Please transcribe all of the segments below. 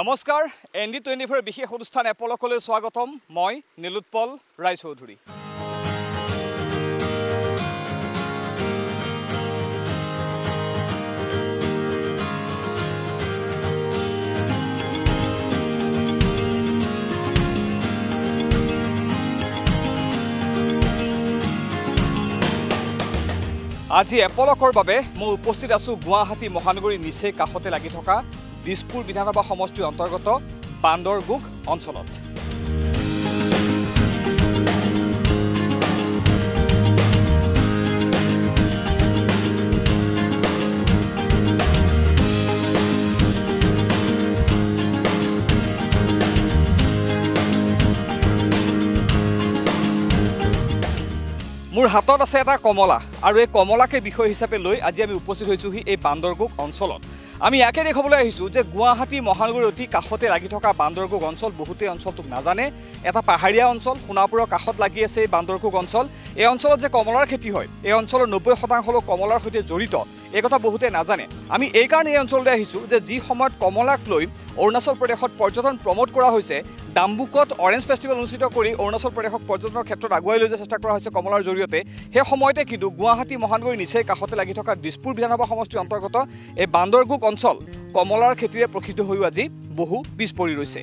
নমস্কাৰ ND24 বিশেষ অনুষ্ঠান এপলকলৈ স্বাগতম মই নীলোৎপল ৰায়চৌধুৰী আজি এপলকৰ বাবে মই উপস্থিত আছো গুৱাহাটী মহানগৰী নিচে কাষতে লাগি থকা দিছপুৰ বিধানসভা সমষ্টিৰ অন্তৰ্গত বান্দৰগোগ অঞ্চলত মোৰ হাতত আছে এটা কমলা আৰু এই কমলাকে বিষয় হিচাপে লৈ আজি আমি উপস্থিত হৈছোহি এই বান্দৰগোগ অঞ্চলত আমি ইয়াকে দেখাবলৈ আহিছোঁ যে গুৱাহাটী মহানগৰীৰ অতি কাষতে লাগি থকা বান্দৰগোগ অঞ্চল বহুতেই অঞ্চলটোক নাজানে এটা পাহাৰীয়া অঞ্চল সোণাপুৰৰ কাষত লাগি আছে এই বান্দৰগোগ অঞ্চল এই অঞ্চলত যে কমলাৰ খেতি হয় এই অঞ্চলৰ 90% লোক কমলাৰ সৈতে জড়িত এই কথা বহুতে নাজানে আমি এই কাৰণে এই অঞ্চললৈ আহিছোঁ যে যি সময়ত কমলাক লৈ অৰুণাচল প্ৰদেশত পৰ্যটন প্ৰমোট কৰা হৈছে ডাম্বুকত অৰেঞ্জ ফেষ্টিভেল অনুষ্ঠিত কৰি অৰুণাচল প্ৰদেশক পৰ্যটনৰ ক্ষেত্ৰত আগুৱাই লৈ যোৱাৰ চেষ্টা কৰা হৈছে কমলাৰ জৰিয়তে সেই সময়তে কিন্তু গুৱাহাটী মহানগৰীৰ নিচেই কাষতে লাগি থকা দিছপুৰ বিধানসভা সমষ্টিৰ অন্তৰ্গত এই বান্দৰগোগ অঞ্চল কমলাৰ খেতিৰে প্ৰসিদ্ধ হৈ আজি বহু পিছ পৰি ৰৈছে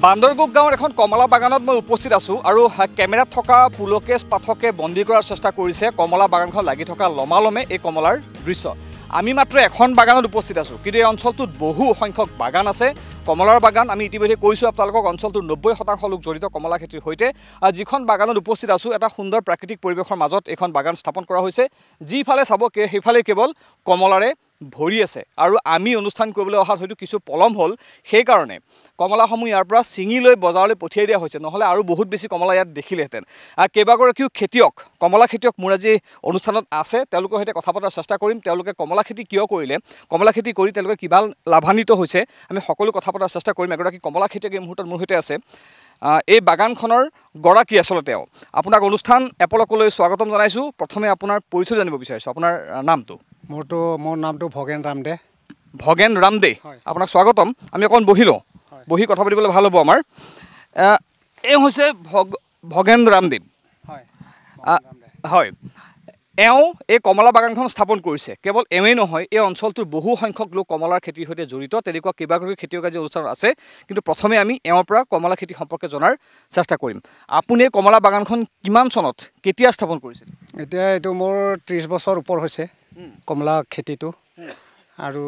বান্দৰগোগ গাঁৱৰ এখন কমলা বাগানত মই উপস্থিত আছোঁ আৰু কেমেৰাত থকা পুলকেশ পাঠকে বন্দী কৰাৰ চেষ্টা কৰিছে কমলা বাগানখন লাগি থকা লমালমে এই কমলাৰ দৃশ্য আমি মাত্ৰ এখন বাগানত উপস্থিত আছোঁ কিন্তু এই অঞ্চলটোত বহু সংখ্যক বাগান আছে কমলাৰ বাগান আমি ইতিমধ্যে কৈছোঁ আপোনালোকক অঞ্চলটোৰ 90% লোক জড়িত কমলা খেতিৰ সৈতে যিখন বাগানত উপস্থিত আছোঁ এটা সুন্দৰ প্ৰাকৃতিক পৰিৱেশৰ মাজত এখন বাগান স্থাপন কৰা হৈছে যিফালে চাব সেইফালে কেৱল কমলাৰে ভৰি আছে আৰু আমি অনুষ্ঠান কৰিবলৈ অহাত হয়তো কিছু পলম হ'ল সেইকাৰণে কমলাসমূহ ইয়াৰ পৰা ছিঙি লৈ বজাৰলৈ পঠিয়াই দিয়া হৈছে নহ'লে আৰু বহুত বেছি কমলা ইয়াত দেখিলেহেঁতেন কেইবাগৰাকীও খেতিয়ক কমলা খেতিয়ক মোৰ আজি অনুষ্ঠানত আছে তেওঁলোকৰ সৈতে কথা পতাৰ চেষ্টা কৰিম তেওঁলোকে কমলা খেতি কিয় কৰিলে কমলা খেতি কৰি তেওঁলোকে কিমান লাভান্বিত হৈছে আমি সকলো কথা পতাৰ চেষ্টা কৰিম এগৰাকী কমলা খেতিয়ক এই মুহূৰ্তত মোৰ সৈতে আছে এই বাগানখনৰ গৰাকী আচলতে তেওঁ আপোনাক অনুষ্ঠান এপলকলৈ স্বাগতম জনাইছোঁ প্ৰথমে আপোনাৰ পৰিচয় জানিব বিচাৰিছোঁ আপোনাৰ নামটো মোৰ নামটো ভগেন ৰামদে ভগেন ৰামদে আপোনাক স্বাগতম আমি অকণ বহি লওঁ বহি কথা পাতিবলৈ ভাল হ'ব আমাৰ এওঁ হৈছে ভগেন ৰামদেৱ হয় এওঁ এই কমলা বাগানখন স্থাপন কৰিছে কেৱল এওঁৱেই নহয় এই অঞ্চলটোৰ বহু সংখ্যক লোক কমলাৰ খেতিৰ সৈতে জড়িত তেনেকুৱা কেইবাগৰাকী খেতিয়ক আজি অনুষ্ঠানত আছে কিন্তু প্ৰথমে আমি এওঁৰ পৰা কমলা খেতি সম্পৰ্কে জনাৰ চেষ্টা কৰিম আপুনি এই কমলা বাগানখন কিমান চনত কেতিয়া স্থাপন কৰিছিল এতিয়া এইটো মোৰ 30 বছৰ ওপৰ হৈছে কমলা খেতিটো আৰু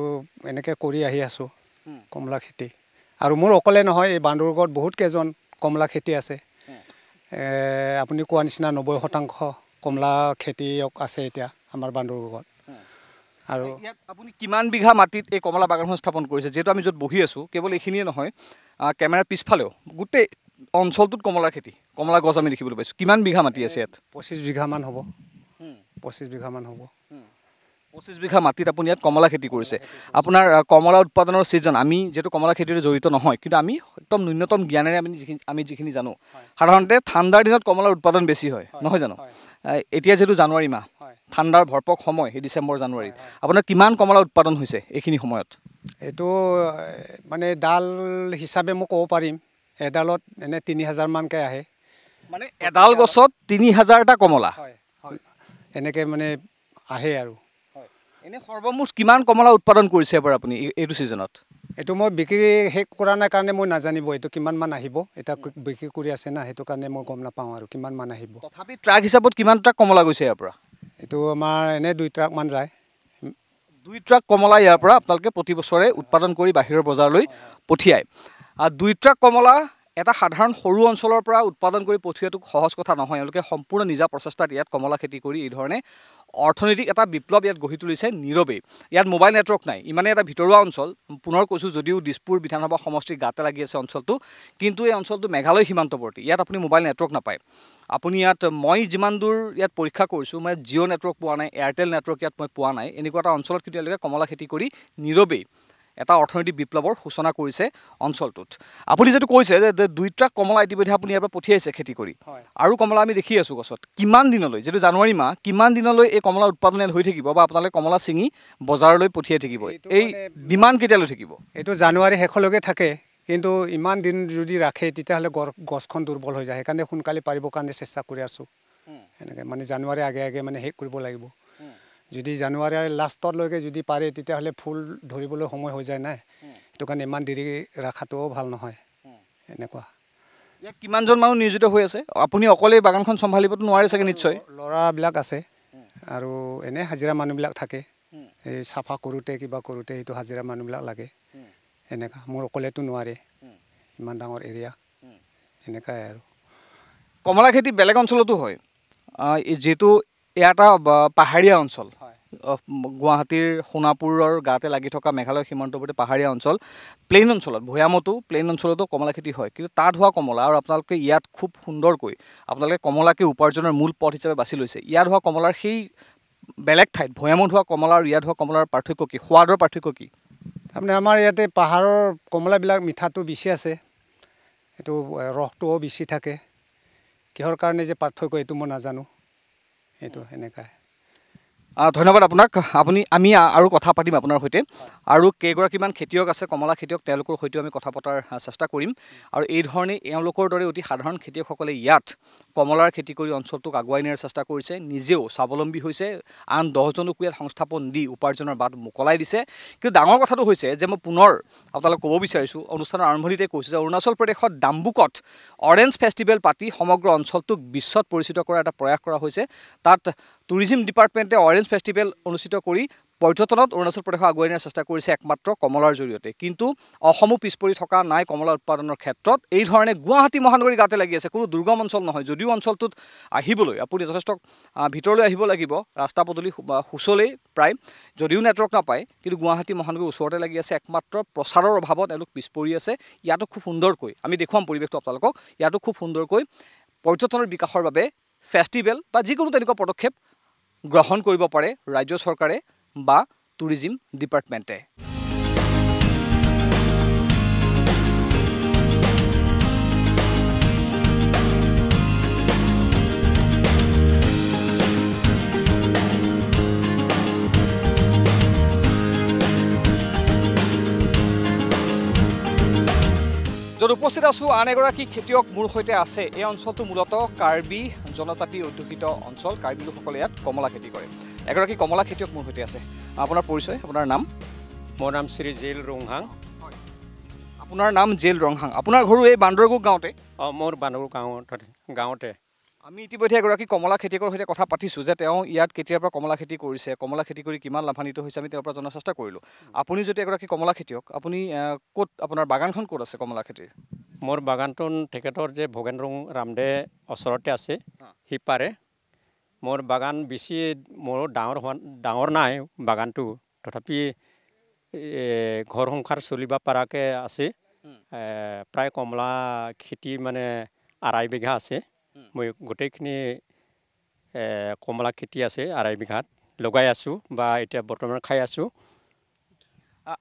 এনেকৈ কৰি আহি আছোঁ কমলা খেতি আৰু মোৰ অকলে নহয় এই বান্দৰগোগত বহুত কেইজন কমলা খেতি আছে আপুনি কোৱা নিচিনা 90% কমলা খেতিয়ক আছে এতিয়া আমাৰ বান্দৰগোগত আৰু আপুনি কিমান বিঘা মাটিত এই কমলা বাগানখন স্থাপন কৰিছে যিহেতু আমি য'ত বহি আছোঁ কেৱল এইখিনিয়ে নহয় কেমেৰাৰ পিছফালেও গোটেই অঞ্চলটোত কমলা খেতি কমলা গছ আমি দেখিবলৈ পাইছোঁ কিমান বিঘা মাটি আছে ইয়াত 25 বিঘামান হ'ব 25 বিঘামান হ'ব 25 বিঘা মাটিত আপুনি ইয়াত কমলা খেতি কৰিছে আপোনাৰ কমলা উৎপাদনৰ ছিজন আমি যিহেতু কমলা খেতিৰে জড়িত নহয় কিন্তু আমি একদম ন্যূনতম জ্ঞানেৰে আমি যিখিনি জানো সাধাৰণতে ঠাণ্ডাৰ দিনত কমলাৰ উৎপাদন বেছি হয় নহয় জানো এতিয়া যিহেতু জানুৱাৰী মাহ ঠাণ্ডাৰ ভৰপক সময় সেই ডিচেম্বৰ জানুৱাৰী আপোনাৰ কিমান কমলা উৎপাদন হৈছে এইখিনি সময়ত এইটো মানে ডাল হিচাপে মই ক'ব পাৰিম এডালত এনে 3000 মানকৈ আহে মানে এডাল গছত 3000টা কমলা এনেকৈ মানে আহে আৰু এনে সৰ্বমুঠ কিমান কমলা উৎপাদন কৰিছে এবাৰ আপুনি এইটো ছিজনত এইটো মই বিক্ৰী শেষ কৰা নাই কাৰণে মই নাজানিব এইটো কিমান মান আহিব এটা বিক্ৰী কৰি আছে না সেইটো কাৰণে মই গম নাপাওঁ আৰু কিমান মান আহিব তথাপি ট্ৰাক হিচাপত কিমান ট্ৰাক কমলা গৈছে ইয়াৰ পৰা এইটো আমাৰ এনে 2 ট্ৰাক মান যায় 2 ট্ৰাক কমলা ইয়াৰ পৰা আপোনালোকে প্ৰতি বছৰে উৎপাদন কৰি বাহিৰৰ বজাৰলৈ পঠিয়ায় 2 ট্ৰাক কমলা এটা সাধাৰণ সৰু অঞ্চলৰ পৰা উৎপাদন কৰি পঠিওৱাটো সহজ কথা নহয় এওঁলোকে সম্পূৰ্ণ নিজা প্ৰচেষ্টাত ইয়াত কমলা খেতি কৰি এই ধৰণে অৰ্থনৈতিক এটা বিপ্লৱ ইয়াত গঢ়ি তুলিছে নীৰৱেই ইয়াত মোবাইল নেটৱৰ্ক নাই ইমানে এটা ভিতৰুৱা অঞ্চল পুনৰ কৈছোঁ যদিও দিছপুৰ বিধানসভা সমষ্টিৰ গাতে লাগি আছে অঞ্চলটো কিন্তু এই অঞ্চলটো মেঘালয় সীমান্তৱৰ্তী ইয়াত আপুনি মোবাইল নেটৱৰ্ক নাপায় আপুনি ইয়াত মই যিমান দূৰ ইয়াত পৰীক্ষা কৰিছোঁ মই জিঅ' নেটৱৰ্ক পোৱা নাই এয়াৰটেল নেটৱৰ্ক ইয়াত মই পোৱা নাই এনেকুৱা এটা অঞ্চলত কিন্তু তেওঁলোকে কমলা খেতি কৰি নীৰৱেই এটা অৰ্থনৈতিক বিপ্লৱৰ সূচনা কৰিছে অঞ্চলটোত আপুনি যেটো কৈছে যে 2 ট্ৰাক কমলা ইতিমধ্যে আপুনি ইয়াৰ পৰা পঠিয়াইছে খেতি কৰি আৰু কমলা আমি দেখি আছোঁ গছত কিমান দিনলৈ যেটো জানুৱাৰী মাহ কিমান দিনলৈ এই কমলা উৎপাদন হৈ থাকিব বা আপোনালোকে কমলা ছিঙি বজাৰলৈ পঠিয়াই থাকিব এই ডিমাণ্ড কেতিয়ালৈ থাকিব এইটো জানুৱাৰী শেষলৈকে থাকে কিন্তু ইমান দিন যদি ৰাখে তেতিয়াহ'লে গছখন দুৰ্বল হৈ যায় সেইকাৰণে সোনকালে পাৰিবৰ কাৰণে চেষ্টা কৰি আছোঁ এনেকৈ মানে জানুৱাৰী আগে আগে মানে শেষ কৰিব লাগিব যদি জানুৱাৰীৰ লাষ্টলৈকে যদি পাৰে তেতিয়াহ'লে ফুল ধৰিবলৈ সময় হৈ যায় নাই সেইটো কাৰণে ইমান দেৰি ৰাখাটোও ভাল নহয় এনেকুৱা ইয়াত কিমানজন মানুহ নিয়োজিত হৈ আছে আপুনি অকলে বাগানখন চম্ভালিবতো নোৱাৰে চাগে নিশ্চয় ল'ৰাবিলাক আছে আৰু এনে হাজিৰা মানুহবিলাক থাকে এই চাফা কৰোঁতে কিবা কৰোঁতে এইটো হাজিৰা মানুহবিলাক লাগে এনেকুৱা মোৰ অকলেতো নোৱাৰে ইমান ডাঙৰ এৰিয়া এনেকুৱাই আৰু কমলা খেতি বেলেগ অঞ্চলতো হয় যেহেতু এয়া এটা পাহাৰীয়া অঞ্চল গুৱাহাটীৰ সোণাপুৰৰ গাতে লাগি থকা মেঘালয় সীমান্তৱৰ্তী পাহাৰীয়া অঞ্চল প্লেইন অঞ্চলত ভৈয়ামতো প্লেইন অঞ্চলতো কমলা খেতি হয় কিন্তু তাত হোৱা কমলা আৰু আপোনালোকে ইয়াত খুব সুন্দৰকৈ আপোনালোকে কমলাকে উপাৰ্জনৰ মূল পথ হিচাপে বাছি লৈছে ইয়াত হোৱা কমলাৰ সেই বেলেগ ঠাইত ভৈয়ামত হোৱা কমলা আৰু ইয়াত হোৱা কমলাৰ পাৰ্থক্য কি সোৱাদৰ পাৰ্থক্য কি তাৰমানে আমাৰ ইয়াতে পাহাৰৰ কমলাবিলাক মিঠাটো বেছি আছে এইটো ৰসটোও বেছি থাকে কিহৰ কাৰণে যে পাৰ্থক্য এইটো মই নাজানো এইটো এনেকুৱাই ধন্যবাদ আপোনাক আমি আৰু কথা পাতিম আপোনাৰ সৈতে আৰু কেইগৰাকীমান খেতিয়ক আছে কমলা খেতিয়ক তেওঁলোকৰ সৈতেও আমি কথা পতাৰ চেষ্টা কৰিম আৰু এই ধৰণে এওঁলোকৰ দৰে অতি সাধাৰণ খেতিয়কসকলে ইয়াত কমলাৰ খেতি কৰি অঞ্চলটোক আগুৱাই নিয়াৰ চেষ্টা কৰিছে নিজেও স্বাৱলম্বী হৈছে আন 10জনকো ইয়াত সংস্থাপন দি উপাৰ্জনৰ বাট মুকলাই দিছে কিন্তু ডাঙৰ কথাটো হৈছে যে মই পুনৰ আপোনালোকক ক'ব বিচাৰিছোঁ অনুষ্ঠানৰ আৰম্ভণিতে কৈছোঁ যে অৰুণাচল প্ৰদেশত ডাম্বুকত অৰেঞ্জ ফেষ্টিভেল পাতি সমগ্ৰ অঞ্চলটোক বিশ্বত পৰিচিত কৰাৰ এটা প্ৰয়াস কৰা হৈছে তাত টুৰিজিম ডিপাৰ্টমেণ্টে অৰেঞ্জ ফেষ্টিভেল অনুষ্ঠিত কৰি পৰ্যটনত অৰুণাচল প্ৰদেশক আগুৱাই নিয়াৰ চেষ্টা কৰিছে একমাত্ৰ কমলাৰ জৰিয়তে কিন্তু অসমো পিছ পৰি থকা নাই কমলা উৎপাদনৰ ক্ষেত্ৰত এই ধৰণে গুৱাহাটী মহানগৰী গাতে লাগি আছে কোনো দুৰ্গম অঞ্চল নহয় যদিও অঞ্চলটোত আহিবলৈ আপুনি যথেষ্ট ভিতৰলৈ আহিব লাগিব ৰাস্তা পদূলি সুচলেই প্ৰায় যদিও নেটৱৰ্ক নাপায় কিন্তু গুৱাহাটী মহানগৰীৰ ওচৰতে লাগি আছে একমাত্ৰ প্ৰচাৰৰ অভাৱত এওঁলোক পিছ পৰি আছে ইয়াতো খুব সুন্দৰকৈ আমি দেখুৱাম পৰিৱেশটো আপোনালোকক ইয়াতো খুব সুন্দৰকৈ পৰ্যটনৰ বিকাশৰ বাবে ফেষ্টিভেল বা যিকোনো তেনেকুৱা পদক্ষেপ গ্ৰহণ কৰিব পাৰে ৰাজ্য চৰকাৰে বা টুৰিজিম ডিপাৰ্টমেণ্টে য'ত উপস্থিত আছোঁ আন এগৰাকী খেতিয়ক মোৰ সৈতে আছে এই অঞ্চলটো মূলতঃ কাৰ্বি জনজাতি অধ্যুষিত অঞ্চল কাৰ্বি লোকসকলে ইয়াত কমলা খেতি কৰে এগৰাকী কমলা খেতিয়ক মোৰ সৈতে আছে আপোনাৰ পৰিচয় আপোনাৰ নাম মোৰ নাম শ্ৰী জেল ৰংহাং আপোনাৰ নাম জেল ৰংহাং আপোনাৰ ঘৰো এই বান্দৰগুক গাঁৱতে মোৰ বান্দৰগুক গাঁৱতে আমি ইতিমধ্যে এগৰাকী কমলা খেতিয়কৰ সৈতে কথা পাতিছোঁ যে তেওঁ ইয়াত কেতিয়াৰ পৰা কমলা খেতি কৰিছে কমলা খেতি কৰি কিমান লাভান্বিত হৈছে আমি তেওঁৰ পৰা জনাৰ চেষ্টা কৰিলোঁ আপুনি যদি এগৰাকী কমলা খেতিয়ক আপুনি ক'ত আপোনাৰ বাগানখন ক'ত আছে কমলা খেতিৰ মোৰ বাগানটো তেখেতৰ যে ভোগেন্দ্ৰ ৰামদে ওচৰতে আছে সিপাৰে মোৰ বাগান বেছি মোৰ ডাঙৰ নাই বাগানটো তথাপি ঘৰ সংসাৰ চলিব পৰাকৈ আছে প্ৰায় কমলা খেতি মানে 2.5 বিঘা আছে মই গোটেইখিনি কমলা খেতি আছে 2.5 বিঘাত লগাই আছোঁ বা এতিয়া বৰ্তমান খাই আছোঁ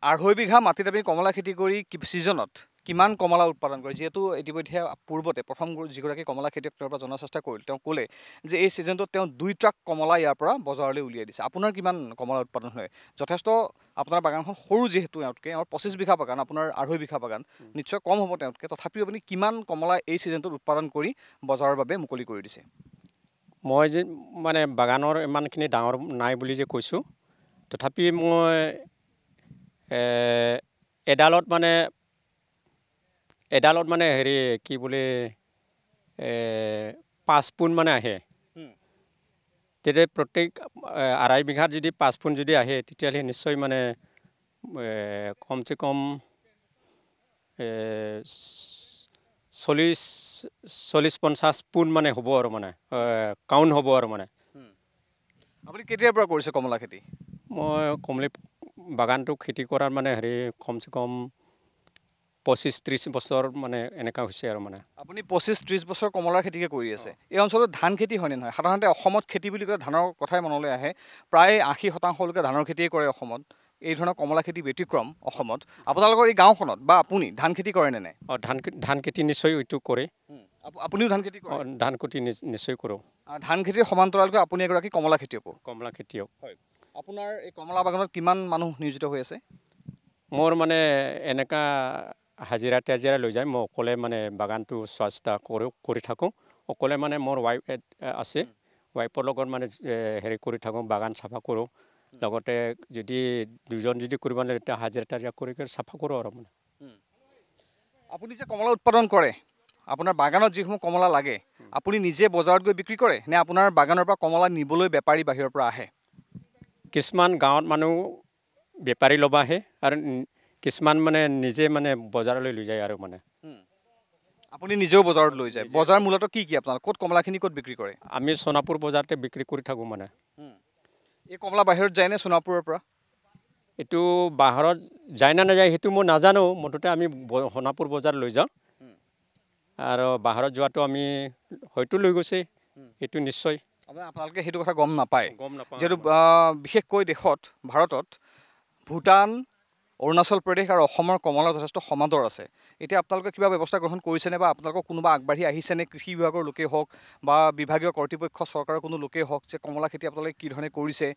2.5 বিঘা মাটিত আপুনি কমলা খেতি কৰি ছিজনত কিমান কমলা উৎপাদন কৰে যিহেতু ইতিমধ্যে পূৰ্বতে প্ৰথম যিগৰাকী কমলা খেতিয়ক তেওঁৰ পৰা জনাৰ চেষ্টা কৰিল তেওঁ ক'লে যে এই ছিজনটোত তেওঁ 2 ট্ৰাক কমলা ইয়াৰ পৰা বজাৰলৈ উলিয়াই দিছে আপোনাৰ কিমান কমলা উৎপাদন হয় যথেষ্ট আপোনাৰ বাগানখন সৰু যিহেতু এওঁতকৈ 25 বিঘা বাগান আপোনাৰ 2.5 বিঘা বাগান নিশ্চয় কম হ'ব তেওঁতকৈ তথাপিও আপুনি কিমান কমলা এই ছিজনটোত উৎপাদন কৰি বজাৰৰ বাবে মুকলি কৰি দিছে মই যে মানে বাগানৰ ইমানখিনি ডাঙৰ নাই বুলি যে কৈছোঁ তথাপি মই এডালত মানে হেৰি কি বোলে 5 পোন মানে আহে তেতিয়া প্ৰত্যেক 2.5 বিঘাত যদি 5 পোন যদি আহে তেতিয়াহ'লে নিশ্চয় মানে কমচে কম 40-50 পোন মানে হ'ব আৰু মানে কাউণ্ট হ'ব আৰু মানে আপুনি কেতিয়াৰ পৰা কৰিছে কমলা খেতি মই কমলি বাগানটো খেতি কৰাৰ মানে হেৰি কমচে কম 25-30 বছৰ মানে এনেকুৱা হৈছে আৰু মানে আপুনি 25-30 বছৰ কমলাৰ খেতিকে কৰি আছে এই অঞ্চলত ধান খেতি হয়নে নহয় সাধাৰণতে অসমত খেতি বুলি ক'লে ধানৰ কথাই মনলৈ আহে প্ৰায় 80% লোকে ধানৰ খেতিয়ে কৰে অসমত এই ধৰণৰ কমলা খেতি ব্যতিক্ৰম অসমত আপোনালোকৰ এই গাঁওখনত বা আপুনি ধান খেতি কৰে নে নাই ধান খেতি নিশ্চয় এইটো কৰে আপুনিও ধান খেতি কৰে ধান খেতি নিশ্চয় কৰোঁ ধান খেতিৰ সমান্তৰালকৈ আপুনি এগৰাকী কমলা খেতিয়ক কমলা খেতিয়ক হয় আপোনাৰ এই কমলা বাগানত কিমান মানুহ নিয়োজিত হৈ আছে মোৰ মানে এনেকুৱা হাজিৰা তাজিৰা লৈ যায় মই অকলে মানে বাগানটো চোৱা চিতা কৰি থাকোঁ অকলে মানে মোৰ ৱাইফ আছে ৱাইফৰ লগত মানে হেৰি কৰি থাকোঁ বাগান চাফা কৰোঁ লগতে যদি দুজন যদি কৰিব লাগে তেতিয়া হাজিৰা তাজিৰা কৰি চাফা কৰোঁ আৰু মানে আপুনি যে কমলা উৎপাদন কৰে আপোনাৰ বাগানত যিসমূহ কমলা লাগে আপুনি নিজে বজাৰত গৈ বিক্ৰী কৰে নে আপোনাৰ বাগানৰ পৰা কমলা নিবলৈ বেপাৰী বাহিৰৰ পৰা আহে কিছুমান গাঁৱত মানুহ বেপাৰী ল'ব আহে আৰু কিছুমান মানে নিজে মানে বজাৰলৈ লৈ যায় আৰু মানে আপুনি নিজেও বজাৰত লৈ যায় বজাৰ মূলতঃ কি আপোনালোক ক'ত কমলাখিনি ক'ত বিক্ৰী কৰে আমি সোণাপুৰ বজাৰতে বিক্ৰী কৰি থাকোঁ মানে এই কমলা বাহিৰত যায় নে সোণাপুৰৰ পৰা এইটো বাহিৰত যায় না নাযায় সেইটো মই নাজানো মুঠতে আমি সোণাপুৰ বজাৰ লৈ যাওঁ আৰু বাহিৰত যোৱাটো আমি হয়তো লৈ গৈছে এইটো নিশ্চয় আপোনালোকে সেইটো কথা গম নাপায় নাপাওঁ যিহেতু বিশেষকৈ দেশত ভাৰতত ভূটান অৰুণাচল প্ৰদেশ আৰু অসমৰ কমলাৰ যথেষ্ট সমাদৰ আছে এতিয়া আপোনালোকে কিবা ব্যৱস্থা গ্ৰহণ কৰিছেনে বা আপোনালোকক কোনোবা আগবাঢ়ি আহিছেনে কৃষি বিভাগৰ লোকেই হওক বা বিভাগীয় কৰ্তৃপক্ষ চৰকাৰৰ কোনো লোকেই হওক যে কমলা খেতি আপোনালোকে কি ধৰণে কৰিছে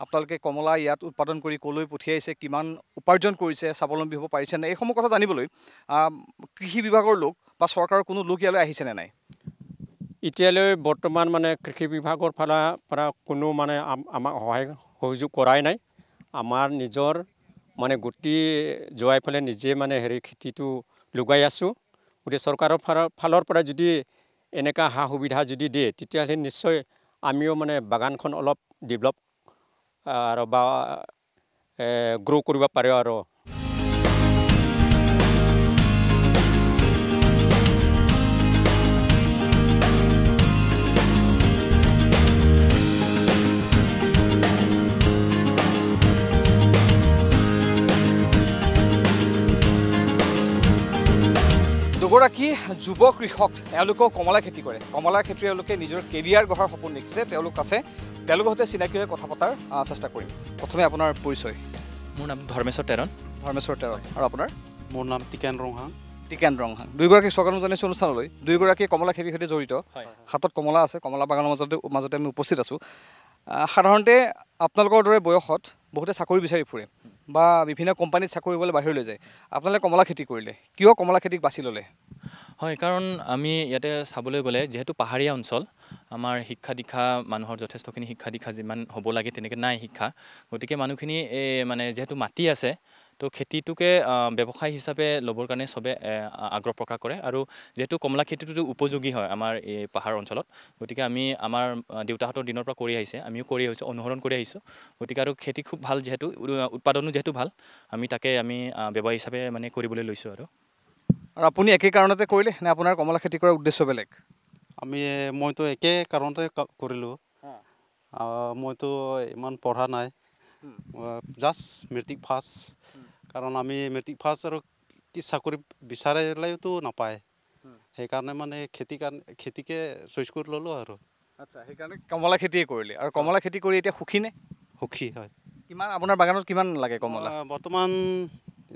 আপোনালোকে কমলা ইয়াত উৎপাদন কৰি ক'লৈ পঠিয়াইছে কিমান উপাৰ্জন কৰিছে স্বাৱলম্বী হ'ব পাৰিছেনে এইসমূহ কথা জানিবলৈ কৃষি বিভাগৰ লোক বা চৰকাৰৰ কোনো লোক ইয়ালৈ আহিছেনে নাই এতিয়ালৈ বৰ্তমান মানে কৃষি বিভাগৰ ফালৰ পৰা কোনো মানে আমাক সহায় সহযোগ কৰাই নাই আমাৰ নিজৰ মানে গুটি যোৱাই ফালে নিজে মানে হেৰি খেতিটো লগাই আছোঁ গতিকে চৰকাৰৰ ফালৰ পৰা যদি এনেকুৱা সা সুবিধা যদি দিয়ে তেতিয়াহ'লে নিশ্চয় আমিও মানে বাগানখন অলপ ডেভেলপ আৰু বা গ্ৰ' কৰিব পাৰোঁ আৰু দুগৰাকী যুৱ কৃষক তেওঁলোকেও কমলা খেতি কৰে কমলা খেতি তেওঁলোকে নিজৰ কেৰিয়াৰ গঢ়াৰ সপোন দেখিছে তেওঁলোক আছে তেওঁলোকৰ সৈতে চিনাকি হৈ কথা পতাৰ চেষ্টা কৰিম প্ৰথমে আপোনাৰ পৰিচয় মোৰ নাম ধৰ্মেশ্বৰ তেৰণ আৰু আপোনাৰ মোৰ নাম টিকেন ৰংহাং দুয়োগৰাকী স্বাগতম জনাইছোঁ অনুষ্ঠানলৈ দুয়োগৰাকী কমলা খেতিৰ সৈতে জড়িত হাতত কমলা আছে কমলা বাগানৰ মাজতে আমি উপস্থিত আছোঁ সাধাৰণতে আপোনালোকৰ দৰে বয়সত বহুতে চাকৰি বিচাৰি ফুৰে বা বিভিন্ন কোম্পানীত চাকৰি কৰিবলৈ বাহিৰলৈ যায় আপোনালোকে কমলা খেতি কৰিলে কিয় কমলা খেতিক বাছি ল'লে হয় কাৰণ আমি ইয়াতে চাবলৈ গ'লে যিহেতু পাহাৰীয়া অঞ্চল আমাৰ শিক্ষা দীক্ষা মানুহৰ যথেষ্টখিনি শিক্ষা দীক্ষা যিমান হ'ব লাগে তেনেকৈ নাই শিক্ষা গতিকে মানুহখিনি মানে যিহেতু মাটি আছে তো খেতিটোকে ব্যৱসায় হিচাপে ল'বৰ কাৰণে চবে আগ্ৰহ প্ৰকাশ কৰে আৰু যিহেতু কমলা খেতিটোতো উপযোগী হয় আমাৰ এই পাহাৰ অঞ্চলত গতিকে আমি আমাৰ দেউতাহঁতৰ দিনৰ পৰা কৰি আহিছে আমিও কৰি আহিছোঁ অনুসৰণ কৰি আহিছোঁ গতিকে আৰু খেতি খুব ভাল যিহেতু উৎপাদনো যিহেতু ভাল আমি তাকে ব্যৱসায় হিচাপে মানে কৰিবলৈ লৈছোঁ আৰু আপুনি একে কাৰণতে কৰিলে নে আপোনাৰ কমলা খেতি কৰাৰ উদ্দেশ্য বেলেগ মইতো একে কাৰণতে কৰিলোঁ মইতো ইমান পঢ়া নাই জাষ্ট মেট্ৰিক পাছ কাৰণ আমি মেট্ৰিক পাছ আৰু কি চাকৰি বিচাৰিলেওতো নাপায় সেইকাৰণে মানে খেতিকে চইচ কৰি ল'লোঁ আৰু আচ্ছা সেইকাৰণে কমলা খেতিয়ে কৰিলে আৰু কমলা খেতি কৰি এতিয়া সুখী নে সুখী হয় কিমান আপোনাৰ বাগানত কিমান লাগে কমলা বৰ্তমান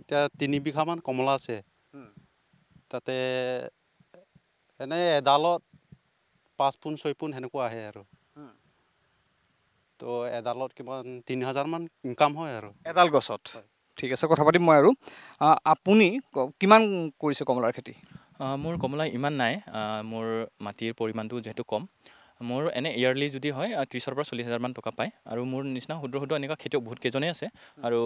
এতিয়া 3 বিঘামান কমলা আছে তাতে এনে এডালত 5 পোন 6 পোন সেনেকুৱা আহে আৰু তো এডালত কিমান 3000 মান ইনকাম হয় আৰু এডাল গছত ঠিক আছে কথা পাতিম মই আৰু আপুনি কিমান কৰিছে কমলাৰ খেতি মোৰ কমলা ইমান নাই মোৰ মাটিৰ পৰিমাণটো যিহেতু কম মোৰ এনে ইয়াৰলি যদি হয় 30,000 পৰা 40,000 মান টকা পায় আৰু মোৰ নিচিনা ক্ষুদ্ৰ এনেকুৱা খেতিয়ক বহুত কেইজনেই আছে আৰু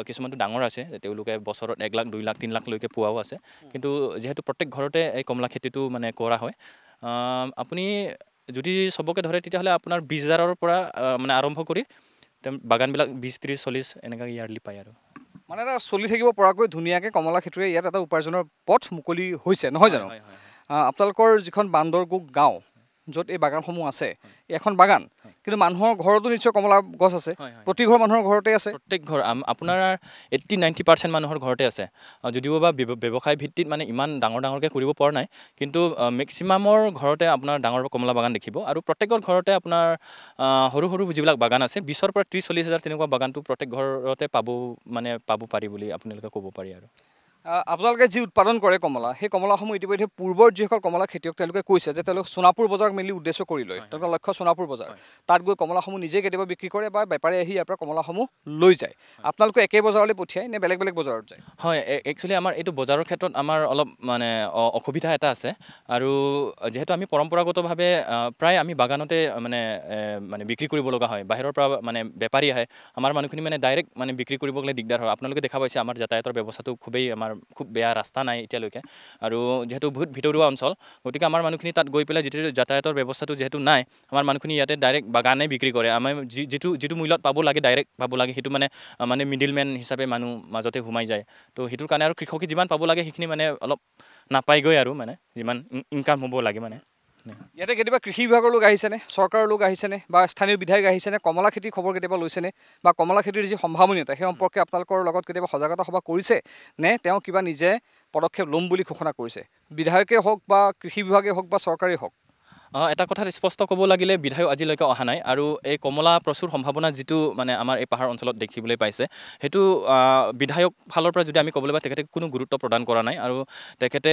কিছুমানটো ডাঙৰ আছে তেওঁলোকে বছৰত 1 লাখ 2 লাখ 3 লাখলৈকে পোৱাও আছে কিন্তু যিহেতু প্ৰত্যেক ঘৰতে এই কমলা খেতিটো মানে কৰা হয় আপুনি যদি চবকে ধৰে তেতিয়াহ'লে আপোনাৰ 20,000ৰ পৰা মানে আৰম্ভ কৰি বাগানবিলাক 20 30 40 এনেকুৱা ইয়াৰলি পায় আৰু মানে এটা চলি থাকিব পৰাকৈ ধুনীয়াকৈ কমলা খেতিৰে ইয়াত এটা উপাৰ্জনৰ পথ মুকলি হৈছে নহয় জানো আপোনালোকৰ যিখন বান্দৰগোগ গাঁও য'ত এই বাগানসমূহ আছে এখন বাগান কিন্তু মানুহৰ ঘৰতো নিশ্চয় কমলা গছ আছে প্ৰতি ঘৰ মানুহৰ ঘৰতে আছে প্ৰত্যেক ঘৰ আপোনাৰ 80-90% মানুহৰ ঘৰতে আছে যদিও বা ব্যৱসায় ভিত্তিত মানে ইমান ডাঙৰকৈ কৰিব পৰা নাই কিন্তু মেক্সিমামৰ ঘৰতে আপোনাৰ ডাঙৰ কমলা বাগান দেখিব আৰু প্ৰত্যেকৰ ঘৰতে আপোনাৰ সৰু সৰু যিবিলাক বাগান আছে 20-ৰ পৰা 30-40 হাজাৰ তেনেকুৱা বাগানটো প্ৰত্যেক ঘৰতে পাব পাৰি বুলি আপোনালোকে ক'ব পাৰি আৰু আপোনালোকে যি উৎপাদন কৰে কমলা সেই কমলাসমূহ ইতিমধ্যে পূৰ্বৰ যিসকল কমলা খেতিয়ক তেওঁলোকে কৈছে যে তেওঁলোকে সোণাপুৰ বজাৰক মেইনলি উদ্দেশ্য কৰি লয় তেওঁলোকৰ লক্ষ্য সোণাপুৰ বজাৰ তাত গৈ কমলাসমূহ নিজে কেতিয়াবা বিক্ৰী কৰে বা বেপাৰী আহি ইয়াৰ পৰা কমলাসমূহ লৈ যায় আপোনালোকে একে বজাৰলৈ পঠিয়ায় নে বেলেগ বেলেগ বজাৰত যায় হয় একচুৱেলি আমাৰ এইটো বজাৰৰ ক্ষেত্ৰত আমাৰ অলপ মানে অসুবিধা এটা আছে আৰু যেহেতু আমি পৰম্পৰাগতভাৱে প্ৰায় আমি বাগানতে মানে বিক্ৰী কৰিব লগা হয় বাহিৰৰ পৰা মানে বেপাৰী আহে আমাৰ মানুহখিনি মানে ডাইৰেক্ট মানে বিক্ৰী কৰিব গ'লে দিগদাৰ হয় আপোনালোকে দেখা পাইছে আমাৰ যাতায়াতৰ ব্যৱস্থাটো খুব বেয়া ৰাস্তা নাই এতিয়ালৈকে আৰু যেহেতু বহুত ভিতৰুৱা অঞ্চল গতিকে আমাৰ মানুহখিনি তাত গৈ পেলাই যিটো যাতায়াতৰ ব্যৱস্থাটো যেহেতু নাই আমাৰ মানুহখিনি ইয়াতে ডাইৰেক্ট বাগানে বিক্ৰী কৰে আমাৰ যিটো মূল্যত পাব লাগে ডাইৰেক্ট পাব লাগে সেইটো মানে মিডিলমেন হিচাপে মানুহ মাজতে সোমাই যায় তো সেইটোৰ কাৰণে আৰু কৃষকে যিমান পাব লাগে সেইখিনি মানে অলপ নাপায়গৈ আৰু মানে যিমান ইনকাম হ'ব লাগে মানে ইয়াতে কেতিয়াবা কৃষি বিভাগৰ লোক আহিছেনে চৰকাৰৰ লোক আহিছেনে বা স্থানীয় বিধায়ক আহিছেনে কমলা খেতিৰ খবৰ কেতিয়াবা লৈছেনে বা কমলা খেতিৰ যি সম্ভাৱনীয়তা সেই সম্পৰ্কে আপোনালোকৰ লগত কেতিয়াবা সজাগতা সভা কৰিছে নে তেওঁ কিবা নিজে পদক্ষেপ ল'ম বুলি ঘোষণা কৰিছে বিধায়কেই হওক বা কৃষি বিভাগেই হওক বা চৰকাৰেই হওক এটা কথাত স্পষ্ট ক'ব লাগিলে বিধায়ক আজিলৈকে অহা নাই আৰু এই কমলা প্ৰচুৰ সম্ভাৱনা যিটো মানে আমাৰ এই পাহাৰ অঞ্চলত দেখিবলৈ পাইছে সেইটো বিধায়ক ফালৰ পৰা যদি আমি ক'বলৈ পাওঁ তেখেতে কোনো গুৰুত্ব প্ৰদান কৰা নাই আৰু তেখেতে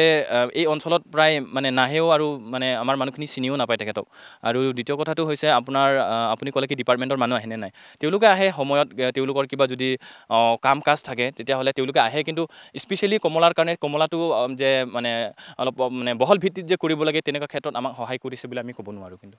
এই অঞ্চলত প্ৰায় মানে নাহেও আৰু মানে আমাৰ মানুহখিনি চিনিও নাপায় তেখেতক আৰু দ্বিতীয় কথাটো হৈছে আপোনাৰ আপুনি ক'লে কি ডিপাৰ্টমেণ্টৰ মানুহ আহেনে নাই তেওঁলোকে আহে সময়ত তেওঁলোকৰ কিবা যদি কাম কাজ থাকে তেতিয়াহ'লে তেওঁলোকে আহে কিন্তু স্পেচিয়েলি কমলাৰ কাৰণে কমলাটো যে মানে অলপ মানে বহল ভিত্তিত যে কৰিব লাগে তেনেকুৱা ক্ষেত্ৰত আমাক সহায় কৰিছে বুলি আমি ক'ব নোৱাৰোঁ কিন্তু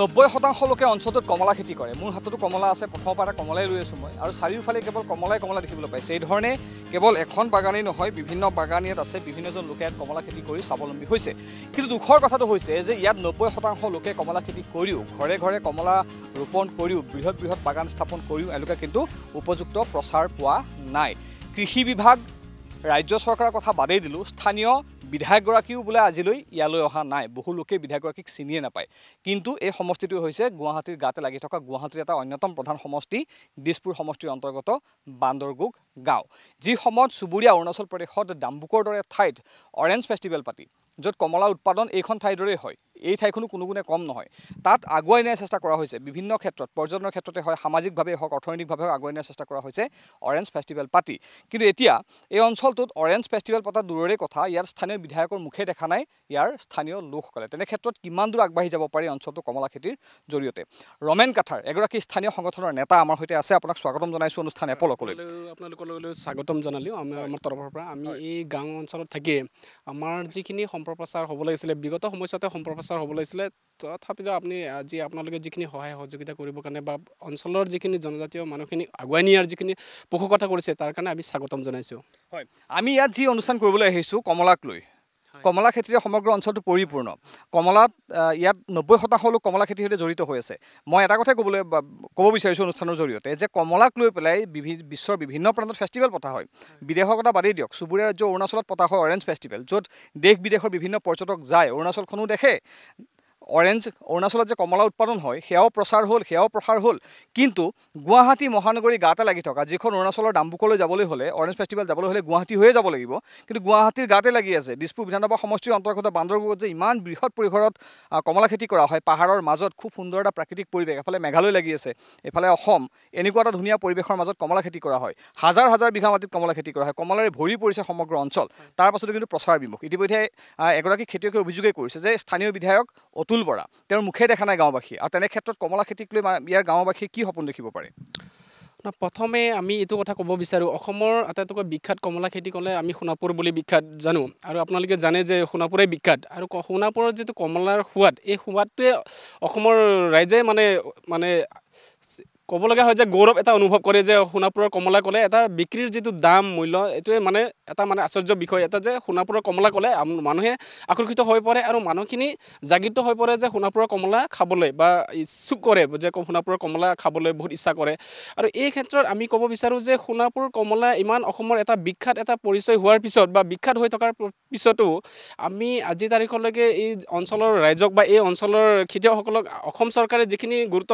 90% লোকে অঞ্চলটোত কমলা খেতি কৰে মোৰ হাততো কমলা আছে প্ৰথমৰ পৰা কমলাই লৈ আছোঁ মই আৰু চাৰিওফালে কেৱল কমলা দেখিবলৈ পাইছে এই ধৰণে কেৱল এখন বাগানেই নহয় বিভিন্ন বাগান ইয়াত আছে বিভিন্নজন লোকে ইয়াত কমলা খেতি কৰি স্বাৱলম্বী হৈছে কিন্তু দুখৰ কথাটো হৈছে যে ইয়াত 90% লোকে কমলা খেতি কৰিও ঘৰে ঘৰে কমলা ৰোপণ কৰিও বৃহৎ বাগান স্থাপন কৰিও এওঁলোকে কিন্তু উপযুক্ত প্ৰচাৰ পোৱা নাই কৃষি বিভাগ ৰাজ্য চৰকাৰৰ কথা বাদেই দিলোঁ স্থানীয় বিধায়কগৰাকীও বোলে আজিলৈ ইয়ালৈ অহা নাই বহু লোকে বিধায়কগৰাকীক চিনিয়ে নাপায় কিন্তু এই সমষ্টিটো হৈছে গুৱাহাটীৰ গাতে লাগি থকা গুৱাহাটীৰ এটা অন্যতম প্ৰধান সমষ্টি দিছপুৰ সমষ্টিৰ অন্তৰ্গত বান্দৰগোগ গাঁও যি সময়ত চুবুৰীয়া অৰুণাচল প্ৰদেশত ডাম্বুকৰ দৰে ঠাইত অৰেঞ্জ ফেষ্টিভেল পাতি য'ত কমলা উৎপাদন এইখন ঠাইৰ দৰেই হয় এই ঠাইখনো কোনো গুণে কম নহয় তাত আগুৱাই নিয়াৰ চেষ্টা কৰা হৈছে বিভিন্ন ক্ষেত্ৰত পৰ্যটনৰ ক্ষেত্ৰতে হয় সামাজিকভাৱে হওক অৰ্থনৈতিকভাৱে আগুৱাই নিয়াৰ চেষ্টা কৰা হৈছে অৰেঞ্জ ফেষ্টিভেল পাতি কিন্তু এতিয়া এই অঞ্চলটোত অৰেঞ্জ ফেষ্টিভেল পতা দূৰৰে কথা ইয়াৰ স্থানীয় বিধায়কৰ মুখে দেখা নাই ইয়াৰ স্থানীয় লোকসকলে তেনে ক্ষেত্ৰত কিমান দূৰ আগবাঢ়ি যাব পাৰি অঞ্চলটো কমলা খেতিৰ জৰিয়তে ৰমেন কাঠাৰ এগৰাকী স্থানীয় সংগঠনৰ নেতা আমাৰ সৈতে আছে আপোনাক স্বাগতম জনাইছোঁ অনুষ্ঠান এপলকলৈ আপোনালোকলৈ স্বাগতম জনালোঁ আমাৰ তৰফৰ পৰা আমি এই গাঁও অঞ্চলত থাকি আমাৰ যিখিনি সম্প্ৰচাৰ হ'ব লাগিছিলে বিগত সময়ছোৱাতে সম্প্ৰচাৰ হ'ব লাগিছিলে তথাপিতো আপুনি আজি আপোনালোকে যিখিনি সহায় সহযোগিতা কৰিবৰ কাৰণে বা অঞ্চলৰ যিখিনি জনজাতীয় মানুহখিনি আগুৱাই নিয়াৰ যিখিনি পোষকতা কৰিছে তাৰ কাৰণে আমি স্বাগতম জনাইছোঁ হয় আমি ইয়াত যি অনুষ্ঠান কৰিবলৈ আহিছোঁ কমলাক লৈ কমলা খেতিৰে সমগ্ৰ অঞ্চলটো পৰিপূৰ্ণ কমলাত ইয়াত 90% লোক কমলা খেতিৰ সৈতে জড়িত হৈ আছে মই এটা কথাই ক'ব বিচাৰিছোঁ অনুষ্ঠানৰ জৰিয়তে যে কমলাক লৈ পেলাই বিশ্বৰ বিভিন্ন প্ৰান্তত ফেষ্টিভেল পতা হয় বিদেশৰ কথা বাদেই দিয়ক চুবুৰীয়া ৰাজ্য অৰুণাচলত পতা হয় অৰেঞ্জ ফেষ্টিভেল য'ত দেশ বিদেশৰ বিভিন্ন পৰ্যটক যায় অৰুণাচলখনো দেখে অৰুণাচলত যে কমলা উৎপাদন হয় সেয়াও প্ৰচাৰ হ'ল কিন্তু গুৱাহাটী মহানগৰী গাতে লাগি থকা যিখন অৰুণাচলৰ ডাম্বুকলৈ যাবলৈ হ'লে অৰেঞ্জ ফেষ্টিভেল যাবলৈ হ'লে গুৱাহাটী হৈয়ে যাব লাগিব কিন্তু গুৱাহাটীৰ গাতে লাগি আছে দিছপুৰ বিধানসভা সমষ্টিৰ অন্তৰ্গত বান্দৰগোগত যে ইমান বৃহৎ পৰিসৰত কমলা খেতি কৰা হয় পাহাৰৰ মাজত খুব সুন্দৰ এটা প্ৰাকৃতিক পৰিৱেশ এফালে মেঘালয় লাগি আছে এফালে অসম এনেকুৱা এটা ধুনীয়া পৰিৱেশৰ মাজত কমলা খেতি কৰা হয় হাজাৰ বিঘা মাটিত কমলা খেতি কৰা হয় কমলাৰে ভৰি পৰিছে সমগ্ৰ অঞ্চল তাৰ পাছতো কিন্তু প্ৰচাৰ বিমুখ ইতিমধ্যে এগৰাকী খেতিয়কে অভিযোগে কৰিছে যে স্থানীয় বিধায়ক অতুল বৰা তেওঁৰ মুখে দেখা নাই গাঁওবাসী আৰু তেনে ক্ষেত্ৰত কমলা খেতিক লৈ ইয়াৰ গাঁওবাসীয়ে কি সপোন দেখিব পাৰে প্ৰথমে আমি এইটো কথা ক'ব বিচাৰোঁ অসমৰ আটাইতকৈ বিখ্যাত কমলা খেতি ক'লে আমি সোণাপুৰ বুলি বিখ্যাত জানো আৰু আপোনালোকে জানে যে সোণাপুৰেই বিখ্যাত আৰু সোণাপুৰৰ যিটো কমলাৰ সোৱাদ এই সোৱাদটোৱে অসমৰ ৰাইজে মানে ক'বলগীয়া হয় যে গৌৰৱ এটা অনুভৱ কৰে যে সোণাপুৰৰ কমলা ক'লে এটা বিক্ৰীৰ যিটো দাম মূল্য এইটোৱে মানে এটা মানে আশ্চৰ্য বিষয় এটা যে সোণাপুৰৰ কমলা ক'লে মানুহে আকৰ্ষিত হৈ পৰে আৰু মানুহখিনি জাগৃত হৈ পৰে যে সোণাপুৰৰ কমলা খাবলৈ বা ইচ্ছুক কৰে যে সোণাপুৰৰ কমলা খাবলৈ বহুত ইচ্ছা কৰে আৰু এই ক্ষেত্ৰত আমি ক'ব বিচাৰোঁ যে সোণাপুৰ কমলা ইমান অসমৰ এটা বিখ্যাত এটা পৰিচয় হোৱাৰ পিছত বা বিখ্যাত হৈ থকাৰ পিছতো আমি আজি তাৰিখলৈকে এই অঞ্চলৰ ৰাইজক বা এই অঞ্চলৰ খেতিয়কসকলক অসম চৰকাৰে যিখিনি গুৰুত্ব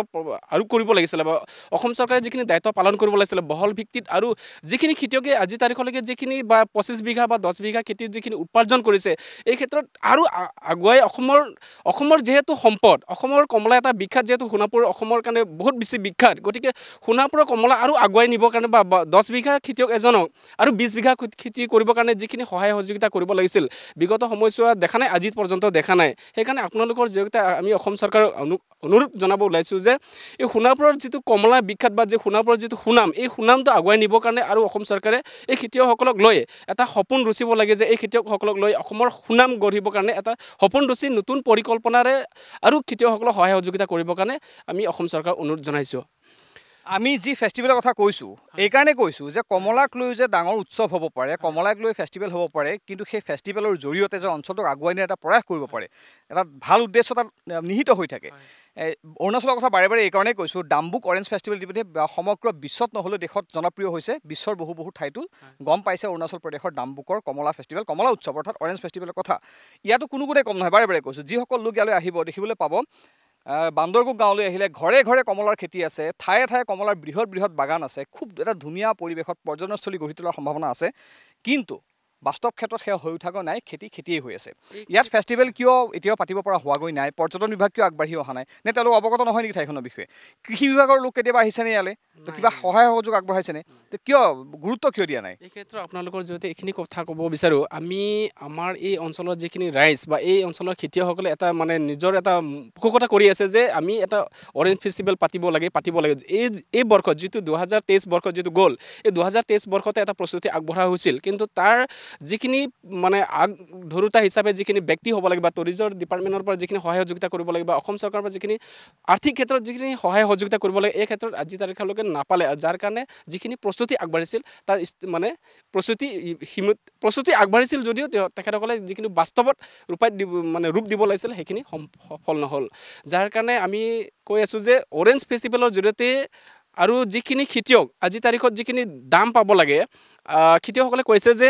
আৰোপ কৰিব লাগিছিলে বা অসম চৰকাৰে যিখিনি দায়িত্ব পালন কৰিব লাগিছিলে বহল ভিত্তিত আৰু যিখিনি খেতিয়কে আজি তাৰিখলৈকে যিখিনি বা 25 বিঘা বা 10 বিঘা খেতিত যিখিনি উপাৰ্জন কৰিছে এই ক্ষেত্ৰত আৰু আগুৱাই অসমৰ যিহেতু সম্পদ অসমৰ কমলা এটা বিখ্যাত যিহেতু সোণাপুৰ অসমৰ কাৰণে বহুত বেছি বিখ্যাত গতিকে সোণাপুৰৰ কমলা আৰু আগুৱাই নিবৰ কাৰণে বা 10 বিঘা খেতিয়ক এজনক আৰু 20 বিঘা খেতি কৰিবৰ কাৰণে যিখিনি সহায় সহযোগিতা কৰিব লাগিছিল বিগত সময়ছোৱা দেখা নাই আজি পৰ্যন্ত দেখা নাই সেইকাৰণে আপোনালোকৰ জৰিয়তে আমি অসম চৰকাৰক অনুৰোধ জনাব ওলাইছোঁ যে এই সোণাপুৰৰ যিটো কমলা বিখ্যাত বা যে সোণাপুৰৰ যিটো সুনাম এই সুনামটো আগুৱাই নিবৰ কাৰণে আৰু অসম চৰকাৰে এই খেতিয়কসকলক লৈ এটা সপোন ৰচিব লাগে যে এই খেতিয়কসকলক লৈ অসমৰ সুনাম গঢ়িবৰ কাৰণে এটা সপোন ৰচি নতুন পৰিকল্পনাৰে আৰু খেতিয়কসকলক সহায় সহযোগিতা কৰিবৰ কাৰণে আমি অসম চৰকাৰক অনুৰোধ জনাইছোঁ আমি যি ফেষ্টিভেলৰ কথা কৈছোঁ এইকাৰণে কৈছোঁ যে কমলাক লৈ যে ডাঙৰ উৎসৱ হ'ব পাৰে কমলাক লৈ ফেষ্টিভেল হ'ব পাৰে কিন্তু সেই ফেষ্টিভেলৰ জৰিয়তে যে অঞ্চলটোক আগুৱাই নিয়াৰ এটা প্ৰয়াস কৰিব পাৰে এটা ভাল উদ্দেশ্য তাত নিহিত হৈ থাকে অৰুণাচলৰ কথা বাৰে বাৰে এইকাৰণেই কৈছোঁ ডাম্বুক অৰেঞ্জ ফেষ্টিভেল ইতিমধ্যে সমগ্ৰ বিশ্বত নহ'লেও দেশত জনপ্ৰিয় হৈছে বিশ্বৰ বহু ঠাইতো গম পাইছে অৰুণাচল প্ৰদেশৰ ডাম্বুকৰ কমলা ফেষ্টিভেল কমলা উৎসৱ অৰ্থাৎ অৰেঞ্জ ফেষ্টিভেলৰ কথা ইয়াতো কোনো গুণে কম নহয় বাৰে বাৰে কৈছোঁ যিসকল লোক ইয়ালৈ আহিব দেখিবলৈ পাব বান্দৰগুক গাঁৱলৈ আহিলে ঘৰে ঘৰে কমলাৰ খেতি আছে ঠায়ে ঠায়ে কমলাৰ বৃহৎ বাগান আছে খুব এটা ধুনীয়া পৰিৱেশত পৰ্যটনস্থলী গঢ়ি তোলাৰ সম্ভাৱনা আছে কিন্তু বাস্তৱ ক্ষেত্ৰত সেয়া হৈ উঠাগৈ নাই খেতিয়ে হৈ আছে ইয়াত ফেষ্টিভেল কিয় এতিয়াও পাতিব পৰা হোৱাগৈ নাই পৰ্যটন বিভাগ কিয় আগবাঢ়ি অহা নাই নে তেওঁলোক অৱগত নহয় নেকি ঠাইখনৰ বিষয়ে কৃষি বিভাগৰ লোক কেতিয়াবা আহিছেনে ইয়ালৈ তো কিবা সহায় সহযোগ আগবঢ়াইছেনে তো কিয় গুৰুত্ব কিয় দিয়া নাই এই ক্ষেত্ৰত আপোনালোকৰ জৰিয়তে এইখিনি কথা ক'ব বিচাৰোঁ আমি আমাৰ এই অঞ্চলৰ যিখিনি ৰাইজ বা এই অঞ্চলৰ খেতিয়কসকলে এটা মানে নিজৰ এটা পোষকতা কৰি আছে যে আমি এটা অৰেঞ্জ ফেষ্টিভেল পাতিব লাগে এই বৰ্ষত যিটো 2023 বৰ্ষত যিটো গ'ল এই 2023 বৰ্ষতে এটা প্ৰস্তুতি আগবঢ়া হৈছিল কিন্তু তাৰ যিখিনি মানে ধৰোতা হিচাপে যিখিনি ব্যক্তি হ'ব লাগে বা টুৰিজম ডিপাৰ্টমেণ্টৰ পৰা যিখিনি সহায় সহযোগিতা কৰিব লাগে বা অসম চৰকাৰৰ পৰা যিখিনি আৰ্থিক ক্ষেত্ৰত যিখিনি সহায় সহযোগিতা কৰিব লাগে এই ক্ষেত্ৰত আজি তাৰিখলৈকে নাপালে যাৰ কাৰণে যিখিনি প্ৰস্তুতি আগবাঢ়িছিল তাৰ মানে প্ৰস্তুতি আগবাঢ়িছিল যদিও তেখেতসকলে যিখিনি বাস্তৱত ৰূপ দিব লাগিছিল সেইখিনি সফল নহ'ল যাৰ কাৰণে আমি কৈ আছোঁ যে অৰেঞ্জ ফেষ্টিভেলৰ জৰিয়তে আৰু যিখিনি খেতিয়ক আজি তাৰিখত যিখিনি দাম পাব লাগে খেতিয়কসকলে কৈছে যে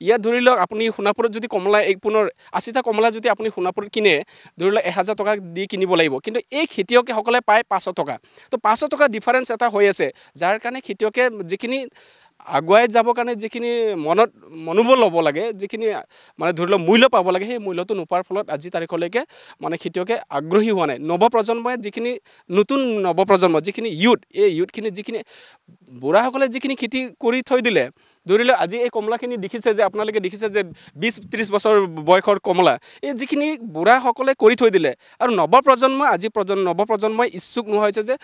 ইয়াত ধৰি লওক আপুনি সোণাপুৰত যদি কমলা পুনৰ 80টা কমলা যদি আপুনি সোণাপুৰত কিনে ধৰি লওক 1000 টকা দি কিনিব লাগিব কিন্তু এই খেতিয়কসকলে পায় 500 টকা তো 500 টকা ডিফাৰেঞ্চ এটা হৈ আছে যাৰ কাৰণে খেতিয়কে যিখিনি আগুৱাই যাবৰ কাৰণে যিখিনি মনোবল ল'ব লাগে যিখিনি মানে ধৰি লওক মূল্য পাব লাগে সেই মূল্যটো নোপোৱাৰ ফলত আজি তাৰিখলৈকে মানে খেতিয়কে আগ্ৰহী হোৱা নাই নৱপ্ৰজন্মই যিখিনি নতুন নৱপ্ৰজন্ম যিখিনি এই ইউথখিনি যিখিনি বুঢ়াসকলে যিখিনি খেতি কৰি থৈ দিলে ধৰি লওক আজি এই কমলাখিনি দেখিছে যে আপোনালোকে দেখিছে যে 20-30 বছৰ বয়সৰ কমলা এই যিখিনি বুঢ়াসকলে কৰি থৈ দিলে আৰু নৱপ্ৰজন্মই ইচ্ছুক নোহোৱা হৈছে যে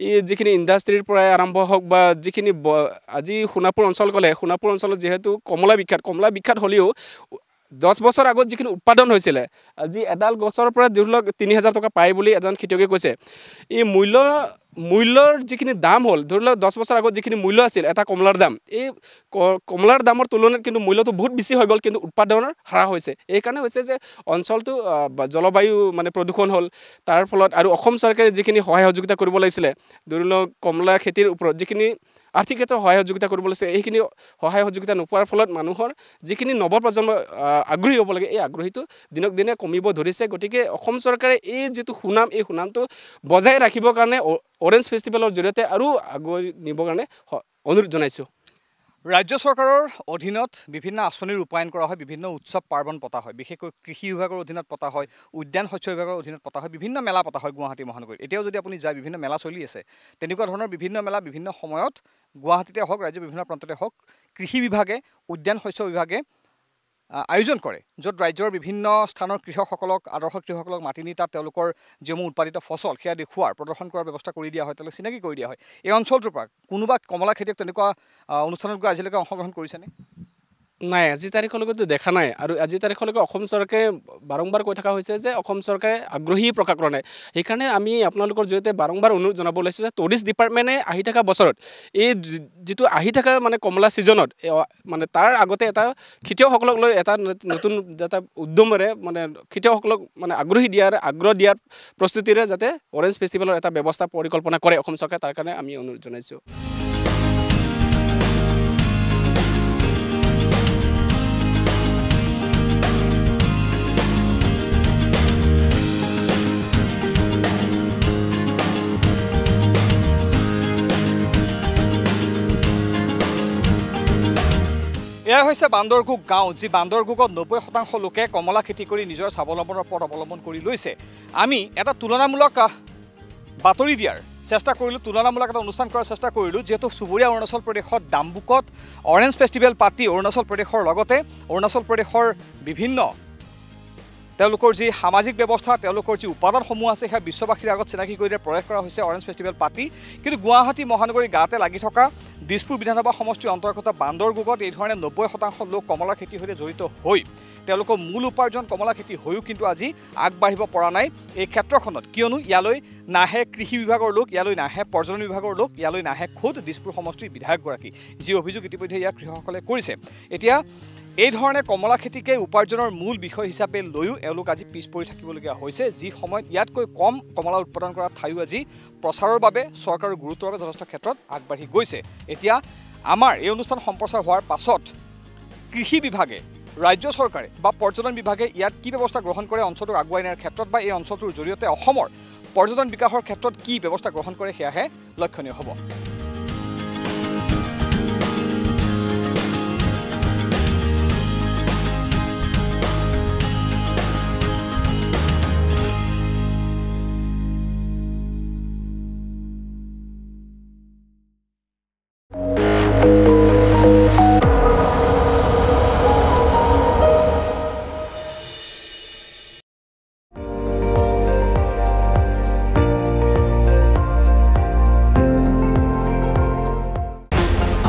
এই যিখিনি ইণ্ডাষ্ট্ৰীৰ পৰাই আৰম্ভ হওক বা যিখিনি আজি সোণাপুৰ অঞ্চল ক'লে সোণাপুৰ অঞ্চলত যিহেতু কমলা বিখ্যাত হ'লেও 10 বছৰ আগত যিখিনি উৎপাদন হৈছিলে আজি এডাল গছৰ পৰা ধৰি লওক 3000 টকা পায় বুলি এজন খেতিয়কে কৈছে এই মূল্যৰ যিখিনি দাম হ'ল ধৰি লওক 10 বছৰ আগত যিখিনি মূল্য আছিল এটা কমলাৰ দাম এই কমলাৰ দামৰ তুলনাত কিন্তু মূল্যটো বহুত বেছি হৈ গ'ল কিন্তু উৎপাদনৰ হ্ৰাস হৈছে এইকাৰণে হৈছে যে অঞ্চলটো জলবায়ু মানে প্ৰদূষণ হ'ল তাৰ ফলত আৰু অসম চৰকাৰে যিখিনি সহায় সহযোগিতা কৰিব লাগিছিলে ধৰি লওক কমলা খেতিৰ ওপৰত যিখিনি আৰ্থিক ক্ষেত্ৰত সহায় সহযোগিতা কৰিব লাগিছে এইখিনি সহায় সহযোগিতা নোপোৱাৰ ফলত মানুহৰ যিখিনি নৱপ্ৰজন্ম আগ্ৰহী হ'ব লাগে এই আগ্ৰহীটো দিনক দিনে কমিব ধৰিছে গতিকে অসম চৰকাৰে এই যিটো সুনাম এই সুনামটো বজাই ৰাখিবৰ কাৰণে অৰেঞ্জ ফেষ্টিভেলৰ জৰিয়তে আৰু আগুৱাই নিবৰ কাৰণে অনুৰোধ জনাইছোঁ ৰাজ্য চৰকাৰৰ অধীনত বিভিন্ন আঁচনি ৰূপায়ণ কৰা হয় বিভিন্ন উৎসৱ পাৰ্বণ পতা হয় বিশেষকৈ কৃষি বিভাগৰ অধীনত পতা হয় উদ্যান শস্য বিভাগৰ অধীনত পতা হয় বিভিন্ন মেলা পতা হয় গুৱাহাটী মহানগৰীত এতিয়াও যদি আপুনি যায় বিভিন্ন মেলা চলি আছে তেনেকুৱা ধৰণৰ বিভিন্ন মেলা বিভিন্ন সময়ত গুৱাহাটীতে হওক ৰাজ্যৰ বিভিন্ন প্ৰান্ততে হওক কৃষি বিভাগে উদ্যান শস্য বিভাগে আয়োজন কৰে য'ত ৰাজ্যৰ বিভিন্ন স্থানৰ কৃষকসকলক আদৰ্শ কৃষকসকলক মাতি নি তাত তেওঁলোকৰ যিসমূহ উৎপাদিত ফচল সেয়া দেখুওৱাৰ প্ৰদৰ্শন কৰাৰ ব্যৱস্থা কৰি দিয়া হয় তেওঁলোক চিনাকি কৰি দিয়া হয় এই অঞ্চলটোৰ পৰা কোনোবা কমলা খেতিয়ক তেনেকুৱা অনুষ্ঠানত গৈ আজিলৈকে অংশগ্ৰহণ কৰিছেনে নাই আজি তাৰিখলৈকেতো দেখা নাই আৰু আজি তাৰিখলৈকে অসম চৰকাৰে বাৰম্বাৰ কৈ থকা হৈছে যে অসম চৰকাৰে আগ্ৰহী প্ৰকাশ কৰা নাই সেইকাৰণে আমি আপোনালোকৰ জৰিয়তে বাৰম্বাৰ অনুৰোধ জনাব ওলাইছোঁ যে টুৰিষ্ট ডিপাৰ্টমেণ্টে আহি থকা বছৰত এই যিটো আহি থকা মানে কমলা ছিজনত মানে তাৰ আগতে এটা খেতিয়কসকলক লৈ এটা নতুন এটা উদ্যমেৰে মানে খেতিয়কসকলক মানে আগ্ৰহ দিয়াৰ প্ৰস্তুতিৰে যাতে অৰেঞ্জ ফেষ্টিভেলৰ এটা ব্যৱস্থা পৰিকল্পনা কৰে অসম চৰকাৰে তাৰ কাৰণে আমি অনুৰোধ জনাইছোঁ এয়া হৈছে বান্দৰগুক গাঁও যি বান্দৰগুকত 90% লোকে কমলা খেতি কৰি নিজৰ স্বাৱলম্বনৰ পথ অৱলম্বন কৰি লৈছে আমি এটা তুলনামূলক বাতৰি দিয়াৰ চেষ্টা কৰিলোঁ তুলনামূলক এটা অনুষ্ঠান কৰাৰ চেষ্টা কৰিলোঁ যিহেতু চুবুৰীয়া অৰুণাচল প্ৰদেশত ডাম্বুকত অৰেঞ্জ ফেষ্টিভেল পাতি অৰুণাচল প্ৰদেশৰ লগতে অৰুণাচল প্ৰদেশৰ বিভিন্ন তেওঁলোকৰ যি সামাজিক ব্যৱস্থা তেওঁলোকৰ যি উপাদানসমূহ আছে সেয়া বিশ্ববাসীৰ আগত চিনাকি কৰি দিয়াৰ প্ৰয়াস কৰা হৈছে অৰেঞ্জ ফেষ্টিভেল পাতি কিন্তু গুৱাহাটী মহানগৰীৰ গাতে লাগি থকা দিছপুৰ বিধানসভা সমষ্টিৰ অন্তৰ্গত বান্দৰগুকত এই ধৰণে 90% লোক কমলা খেতিৰ সৈতে জড়িত হৈ তেওঁলোকৰ মূল উপাৰ্জন কমলা খেতি হৈও কিন্তু আজি আগবাঢ়িব পৰা নাই এই ক্ষেত্ৰখনত কিয়নো ইয়ালৈ নাহে কৃষি বিভাগৰ লোক ইয়ালৈ নাহে পৰ্যটন বিভাগৰ লোক ইয়ালৈ নাহে খোদ দিছপুৰ সমষ্টিৰ বিধায়কগৰাকী যি অভিযোগ ইতিমধ্যে ইয়াৰ কৃষকসকলে কৰিছে এতিয়া এই ধৰণে কমলা খেতিকে উপাৰ্জনৰ মূল বিষয় হিচাপে লৈও এওঁলোক আজি পিছ পৰি থাকিবলগীয়া হৈছে যি সময়ত ইয়াতকৈ কম কমলা উৎপাদন কৰা ঠাইও আজি প্ৰচাৰৰ বাবে চৰকাৰৰ গুৰুত্বৰ বাবে যথেষ্ট ক্ষেত্ৰত আগবাঢ়ি গৈছে এতিয়া আমাৰ এই অনুষ্ঠান সম্প্ৰচাৰ হোৱাৰ পাছত কৃষি বিভাগে ৰাজ্য চৰকাৰে বা পৰ্যটন বিভাগে ইয়াত কি ব্যৱস্থা গ্ৰহণ কৰে অঞ্চলটোক আগুৱাই নিয়াৰ ক্ষেত্ৰত বা এই অঞ্চলটোৰ জৰিয়তে অসমৰ পৰ্যটন বিকাশৰ ক্ষেত্ৰত কি ব্যৱস্থা গ্ৰহণ কৰে সেয়াহে লক্ষণীয় হ'ব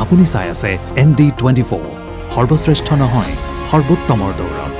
আপুনি চাই আছে ND24 সৰ্বশ্ৰেষ্ঠ নহয় সৰ্বোত্তমৰ দৌৰ